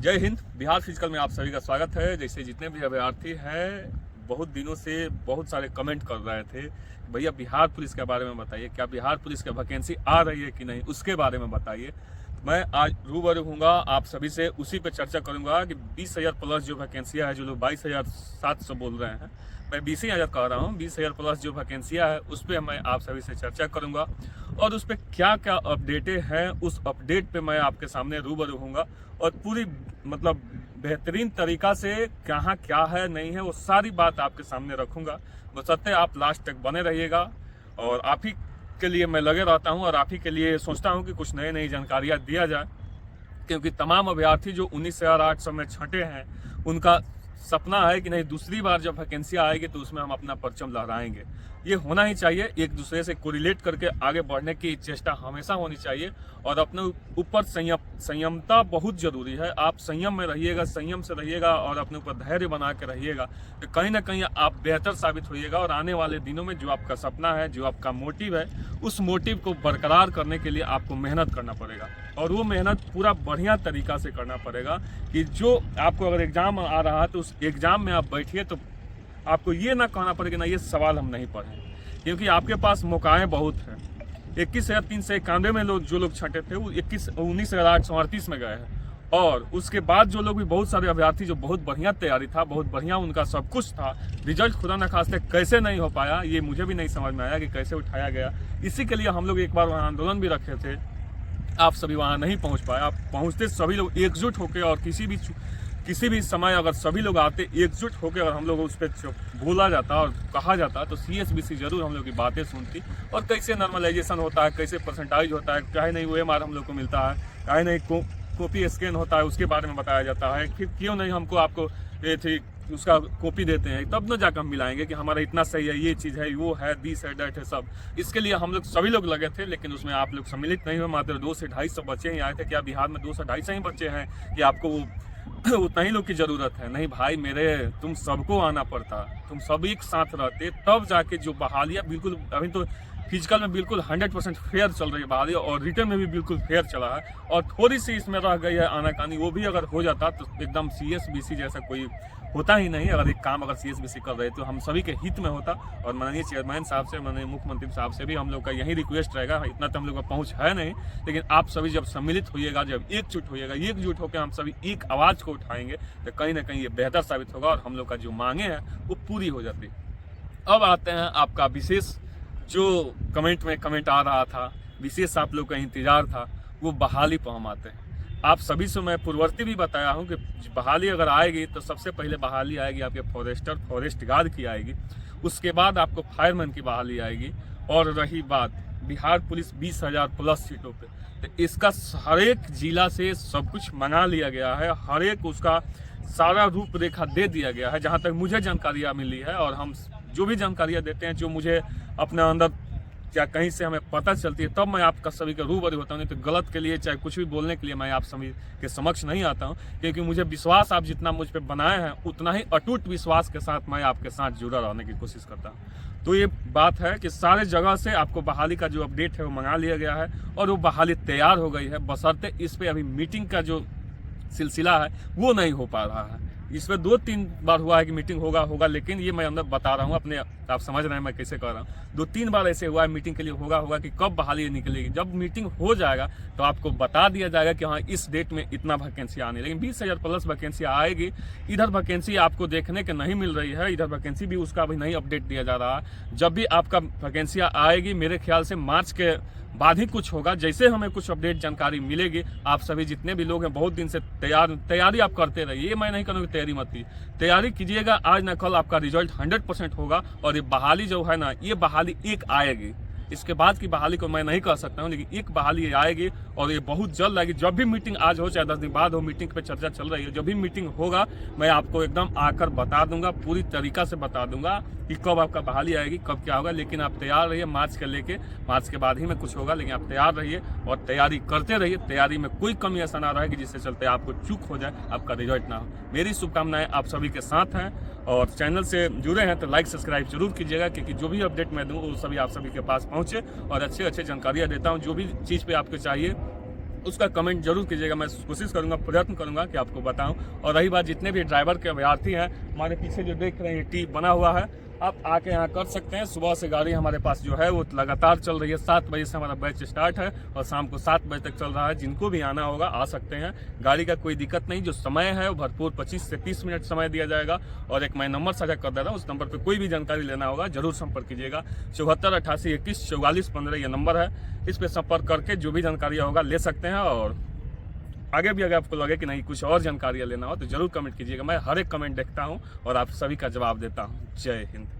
जय हिंद। बिहार फिजिकल में आप सभी का स्वागत है। जैसे जितने भी अभ्यर्थी हैं बहुत दिनों से बहुत सारे कमेंट कर रहे थे, भैया बिहार पुलिस के बारे में बताइए, क्या बिहार पुलिस की वैकेंसी आ रही है कि नहीं, उसके बारे में बताइए। मैं आज रूबरू हूँगा आप सभी से, उसी पे चर्चा करूँगा कि 20,000 प्लस जो वैकेंसियाँ है, जो लोग 22,700 बोल रहे हैं, मैं 20,000 कह रहा हूँ, 20,000 प्लस जो वैकेंसियाँ है उस पर मैं आप सभी से चर्चा करूँगा और उस पर क्या क्या अपडेटें हैं, उस अपडेट पे मैं आपके सामने रूबरू हूँगा और पूरी मतलब बेहतरीन तरीका से कहाँ क्या है नहीं है वो सारी बात आपके सामने रखूँगा। बशर्ते आप लास्ट तक बने रहिएगा और आप ही के लिए मैं लगे रहता हूँ और आप ही के लिए सोचता हूँ कि कुछ नई नई जानकारियाँ दिया जाए, क्योंकि तमाम अभ्यर्थी जो 19,800 में छंटे हैं उनका सपना है कि नहीं दूसरी बार जब वैकेंसी आएगी तो उसमें हम अपना परचम लहराएंगे। ये होना ही चाहिए, एक दूसरे से कोरिलेट करके आगे बढ़ने की चेष्टा हमेशा होनी चाहिए और अपने ऊपर संयमता बहुत जरूरी है। आप संयम में रहिएगा, संयम से रहिएगा और अपने ऊपर धैर्य बना के रहिएगा तो कहीं ना कहीं आप बेहतर साबित होइएगा और आने वाले दिनों में जो आपका सपना है, जो आपका मोटिव है, उस मोटिव को बरकरार करने के लिए आपको मेहनत करना पड़ेगा और वो मेहनत पूरा बढ़िया तरीका से करना पड़ेगा कि जो आपको अगर एग्जाम आ रहा है तो उस एग्जाम में आप बैठिए तो आपको ये ना कहना पड़ेगा ना ये सवाल हम नहीं पढ़े, क्योंकि आपके पास मौकाएं बहुत हैं। 21,391 में लोग जो लोग छंटे थे वो 19,838 में गए हैं और उसके बाद जो लोग भी बहुत सारे अभ्यर्थी जो बहुत बढ़िया तैयारी था, बहुत बढ़िया उनका सब कुछ था, रिजल्ट खुदा न खास्ते कैसे नहीं हो पाया ये मुझे भी नहीं समझ में आया कि कैसे उठाया गया। इसी के लिए हम लोग एक बार वहाँ आंदोलन भी रखे थे, आप सभी वहाँ नहीं पहुँच पाए। आप पहुँचते सभी लोग एकजुट होकर और किसी भी समय अगर सभी लोग आते एकजुट होकर अगर हम लोग उस पर बोला जाता और कहा जाता तो CSBC जरूर हम लोग की बातें सुनती और कैसे नॉर्मलाइजेशन होता है, कैसे परसेंटाइज होता है, चाहे नहीं OMR हम लोग को मिलता है, चाहे नहीं कॉपी स्कैन होता है उसके बारे में बताया जाता है, फिर क्यों नहीं हमको आपको ये थी उसका कॉपी देते हैं, तब न जाकर हम मिलाएंगे कि हमारा इतना सही है, ये चीज़ है, वो है, दिस है, डेट है, सब। इसके लिए हम लोग सभी लोग लगे थे लेकिन उसमें आप लोग सम्मिलित नहीं हुए। मात्र 200 से 250 बच्चे ही आए थे। क्या बिहार में 200 से 250 ही बच्चे हैं कि आपको उतना ही लोग की जरूरत है? नहीं भाई मेरे, तुम सबको आना पड़ता, तुम सब एक साथ रहते तब जाके जो बहालियाँ बिल्कुल अभी तो फिजिकल में बिल्कुल 100% फेयर चल रही है बहाली और रिटर्न में भी बिल्कुल फेयर चला है और थोड़ी सी इसमें रह गई है आनाकानी, वो भी अगर हो जाता तो एकदम CSBC जैसा कोई होता ही नहीं। अगर एक काम अगर CSBC कर रहे तो हम सभी के हित में होता और माननीय चेयरमैन साहब से, माननीय मुख्यमंत्री साहब से भी हम लोग का यही रिक्वेस्ट रहेगा। इतना तो हम लोग का पहुंच है नहीं, लेकिन आप सभी जब सम्मिलित होइएगा, जब एकजुट होइएगा, एकजुट होकर हम सभी एक आवाज़ को उठाएंगे तो कहीं ना कहीं ये बेहतर साबित होगा और हम लोग का जो मांगे हैं वो पूरी हो जाती। अब आते हैं आपका विशेष जो कमेंट में कमेंट आ रहा था, विशेष आप लोग का इंतजार था, वो बहाली पर हम आते हैं। आप सभी से मैं पूर्ववर्ती भी बताया हूं कि बहाली अगर आएगी तो सबसे पहले बहाली आएगी आपके फॉरेस्ट गार्ड की आएगी, उसके बाद आपको फायरमैन की बहाली आएगी और रही बात बिहार पुलिस 20,000 प्लस सीटों पे, तो इसका हर एक जिला से सब कुछ मंगा लिया गया है, हर एक उसका सारा रूपरेखा दे दिया गया है। जहाँ तक मुझे जानकारियाँ मिली है और हम जो भी जानकारियाँ देते हैं, जो मुझे अपने अंदर क्या कहीं से हमें पता चलती है, तब मैं आपका सभी का रूबरू होता हूँ। नहीं तो गलत के लिए चाहे कुछ भी बोलने के लिए मैं आप सभी के समक्ष नहीं आता हूँ, क्योंकि मुझे विश्वास आप जितना मुझ पर बनाए हैं उतना ही अटूट विश्वास के साथ मैं आपके साथ जुड़ा रहने की कोशिश करता हूँ। तो ये बात है कि सारे जगह से आपको बहाली का जो अपडेट है वो मंगा लिया गया है और वो बहाली तैयार हो गई है, बशर्ते इस पर अभी मीटिंग का जो सिलसिला है वो नहीं हो पा रहा है। इसमें 2-3 बार हुआ है कि मीटिंग होगा, लेकिन ये मैं अंदर बता रहा हूँ अपने, आप समझ रहे हैं मैं कैसे कर रहा हूँ। 2-3 बार ऐसे हुआ है मीटिंग के लिए होगा कि कब बहाली निकलेगी। जब मीटिंग हो जाएगा तो आपको बता दिया जाएगा कि हाँ इस डेट में इतना वैकेंसी आनी, लेकिन 20,000 प्लस वैकेंसी आएगी। इधर वैकेंसी आपको देखने के नहीं मिल रही है, इधर वैकेंसी भी उसका अभी नहीं अपडेट दिया जा रहा है। जब भी आपका वैकेंसी आएगी मेरे ख्याल से मार्च के बाद ही कुछ होगा। जैसे हमें कुछ अपडेट जानकारी मिलेगी, आप सभी जितने भी लोग हैं बहुत दिन से तैयारी आप करते रहिए। ये मैं नहीं कहूँगा तैयारी मत कीजिए, तैयारी कीजिएगा, आज ना कल आपका रिजल्ट 100% होगा और ये बहाली जो है ना, ये बहाली एक आएगी। इसके बाद की बहाली को मैं नहीं कह सकता हूँ, लेकिन एक बहाली आएगी और ये बहुत जल्द आएगी। जब भी मीटिंग आज हो चाहे 10 दिन बाद हो, मीटिंग पे चर्चा चल रही है, जब भी मीटिंग होगा मैं आपको एकदम आकर बता दूंगा, पूरी तरीका से बता दूंगा कि कब आपका बहाली आएगी, कब क्या होगा। लेकिन आप तैयार रहिए, मार्च के बाद ही में कुछ होगा, लेकिन आप तैयार रहिए और तैयारी करते रहिए। तैयारी में कोई कमी ऐसा ना रहेगी जिससे चलते आपको चूक हो जाए, आपका रिजल्ट ना हो। मेरी शुभकामनाएं आप सभी के साथ हैं और चैनल से जुड़े हैं तो लाइक सब्सक्राइब जरूर कीजिएगा, क्योंकि जो भी अपडेट मैं दूँ वो सभी आप सभी के पास पहुँचे और अच्छे जानकारियाँ देता हूँ। जो भी चीज़ पे आपको चाहिए उसका कमेंट जरूर कीजिएगा। मैं कोशिश करूंगा, प्रयत्न करूंगा कि आपको बताऊं। और रही बात जितने भी ड्राइवर के अभ्यर्थी हैं, हमारे पीछे जो देख रहे हैं टी बना हुआ है, आप आके यहाँ कर सकते हैं। सुबह से गाड़ी हमारे पास जो है वो लगातार चल रही है। 7 बजे से हमारा बैच स्टार्ट है और शाम को 7 बजे तक चल रहा है। जिनको भी आना होगा आ सकते हैं, गाड़ी का कोई दिक्कत नहीं। जो समय है वो भरपूर 25 से 30 मिनट समय दिया जाएगा। और एक मैं नंबर साझा कर दे रहा हूँ, उस नंबर पर कोई भी जानकारी लेना होगा जरूर संपर्क कीजिएगा। 74 88 21 44 15 ये नंबर है, इस पर संपर्क करके जो भी जानकारी होगा ले सकते हैं। और आगे भी अगर आपको लगे कि नहीं कुछ और जानकारियाँ लेना हो तो जरूर कमेंट कीजिएगा। मैं हर एक कमेंट देखता हूँ और आप सभी का जवाब देता हूँ। जय हिंद।